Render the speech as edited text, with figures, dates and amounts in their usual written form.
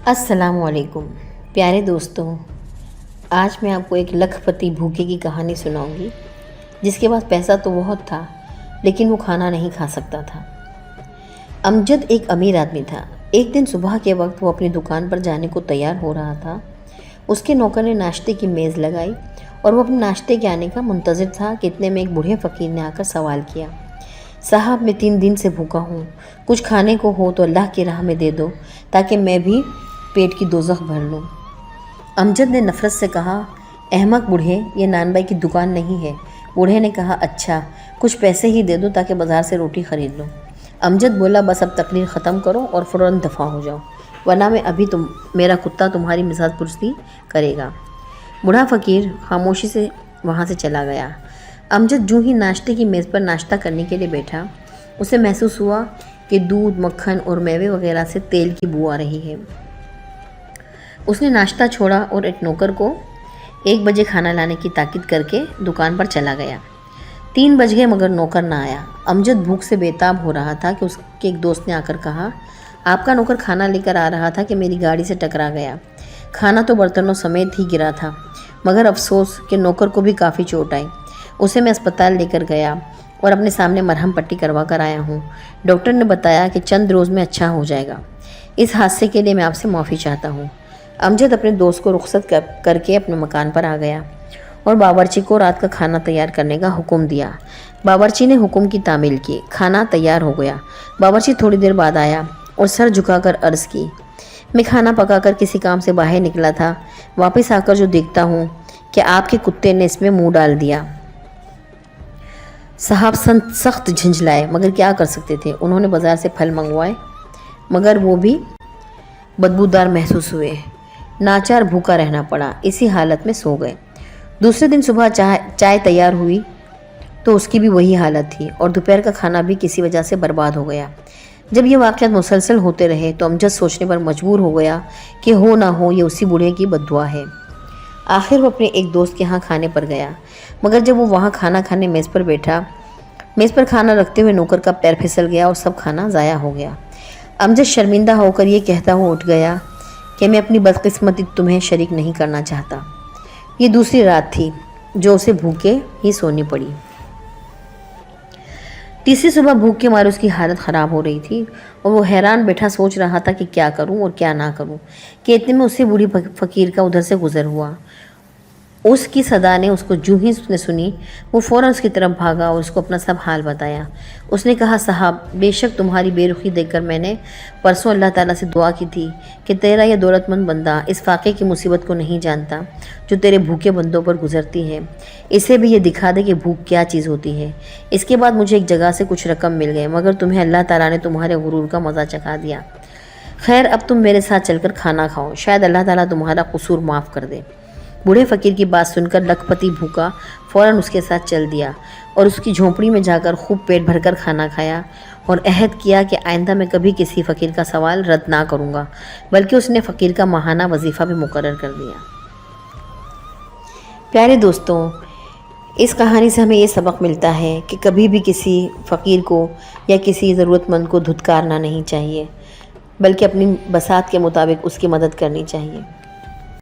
السلام علیکم پیارے دوستوں، آج میں آپ کو ایک لکھپتی بھوکے کی کہانی سناؤں گی جس کے پاس پیسہ تو بہت تھا لیکن وہ کھانا نہیں کھا سکتا تھا۔ امجد ایک امیر آدمی تھا۔ ایک دن صبح کے وقت وہ اپنی دکان پر جانے کو تیار ہو رہا تھا۔ اس کے نوکر نے ناشتے کی میز لگائی اور وہ اپنے ناشتے کے آنے کا منتظر تھا کہ اتنے میں ایک بوڑھے فقیر نے آ کر سوال کیا، صاحب میں 3 دن سے بھوکا ہوں، کچھ کھانے کو ہو تو اللہ کی راہ میں دے دو تاکہ میں بھی پیٹ کی دوزخ بھر لوں۔ امجد نے نفرت سے کہا، احمق بوڑھے، یہ نان بائی کی دکان نہیں ہے۔ بوڑھے نے کہا، اچھا کچھ پیسے ہی دے دو تاکہ بازار سے روٹی خرید لوں۔ امجد بولا، بس اب تقریر ختم کرو اور فوراً دفع ہو جاؤ، ورنہ میں ابھی میرا کتا تمہاری مزاج پرسی کرے گا۔ بوڑھا فقیر خاموشی سے وہاں سے چلا گیا۔ امجد جو ہی ناشتے کی میز پر ناشتہ کرنے کے لیے بیٹھا، اسے محسوس ہوا کہ دودھ، مکھن اور میوے وغیرہ سے تیل کی بو آ رہی ہے۔ اس نے ناشتہ چھوڑا اور ایک نوکر کو 1 بجے کھانا لانے کی تاکید کر کے دکان پر چلا گیا۔ 3 بج گئے مگر نوکر نہ آیا۔ امجد بھوک سے بیتاب ہو رہا تھا کہ اس کے ایک دوست نے آ کر کہا، آپ کا نوکر کھانا لے کر آ رہا تھا کہ میری گاڑی سے ٹکرا گیا۔ کھانا تو برتنوں سمیت ہی گرا تھا، مگر افسوس کہ نوکر کو بھی کافی چوٹ آئی۔ اسے میں اسپتال لے کر گیا اور اپنے سامنے مرہم پٹی کروا کر آیا ہوں۔ ڈاکٹر نے بتایا کہ چند روز میں اچھا ہو جائے گا۔ اس حادثے کے لیے میں آپ سے معافی چاہتا ہوں۔ امجد اپنے دوست کو رخصت کر کے اپنے مکان پر آ گیا اور باورچی کو رات کا کھانا تیار کرنے کا حکم دیا۔ باورچی نے حکم کی تعمیل کی، کھانا تیار ہو گیا۔ باورچی تھوڑی دیر بعد آیا اور سر جھکا کر عرض کی، میں کھانا پکا کر کسی کام سے باہر نکلا تھا، واپس آ کر جو دیکھتا ہوں کہ آپ کے کتے نے اس میں منہ ڈال دیا۔ صاحب سخت جھنجھلائے، مگر کیا کر سکتے تھے؟ انہوں نے بازار سے پھل منگوائے مگر وہ بھی بدبودار محسوس ہوئے۔ ناچار بھوکا رہنا پڑا، اسی حالت میں سو گئے۔ دوسرے دن صبح چائے تیار ہوئی تو اس کی بھی وہی حالت تھی اور دوپہر کا کھانا بھی کسی وجہ سے برباد ہو گیا۔ جب یہ واقعات مسلسل ہوتے رہے تو امجد سوچنے پر مجبور ہو گیا کہ ہو نہ ہو یہ اسی بوڑھے کی بددعا ہے۔ آخر وہ اپنے ایک دوست کے ہاں کھانے پر گیا، مگر جب وہ وہاں کھانا کھانے میز پر بیٹھا، میز پر کھانا رکھتے ہوئے نوکر کا پیر پھسل گیا اور سب کھانا ضائع ہو گیا۔ امجد شرمندہ ہو کر یہ کہتا ہوا اٹھ گیا کہ میں اپنی بدقسمتی تمہیں شریک نہیں کرنا چاہتا۔ یہ دوسری رات تھی جو اسے بھوکے ہی سونی پڑی۔ تیسری صبح بھوک کے مارے اس کی حالت خراب ہو رہی تھی اور وہ حیران بیٹھا سوچ رہا تھا کہ کیا کروں اور کیا نہ کروں کہ اتنے میں اسے بوڑھی فقیر کا ادھر سے گزر ہوا۔ اس کی صدا نے اس کو جو ہی اس نے سنی، وہ فوراً اس کی طرف بھاگا اور اس کو اپنا سب حال بتایا۔ اس نے کہا، صاحب بے شک تمہاری بے رخی دیکھ کر میں نے پرسوں اللہ تعالیٰ سے دعا کی تھی کہ تیرا یہ دولت مند بندہ اس فاقے کی مصیبت کو نہیں جانتا جو تیرے بھوکے بندوں پر گزرتی ہے، اسے بھی یہ دکھا دے کہ بھوک کیا چیز ہوتی ہے۔ اس کے بعد مجھے ایک جگہ سے کچھ رقم مل گئے، مگر تمہیں اللہ تعالیٰ نے تمہارے غرور کا مزہ چکھا دیا۔ خیر اب تم میرے ساتھ چل کر کھانا کھاؤ، شاید اللہ تعالیٰ تمہارا قصور معاف کر دے۔ بوڑھے فقیر کی بات سن کر لکھپتی بھوکا فوراً اس کے ساتھ چل دیا اور اس کی جھونپڑی میں جا کر خوب پیٹ بھر کر کھانا کھایا اور عہد کیا کہ آئندہ میں کبھی کسی فقیر کا سوال رد نہ کروں گا، بلکہ اس نے فقیر کا ماہانہ وظیفہ بھی مقرر کر دیا۔ پیارے دوستوں، اس کہانی سے ہمیں یہ سبق ملتا ہے کہ کبھی بھی کسی فقیر کو یا کسی ضرورت مند کو دھتکارنا نہیں چاہیے، بلکہ اپنی بساط کے مطابق اس کی مدد کرنی چاہیے۔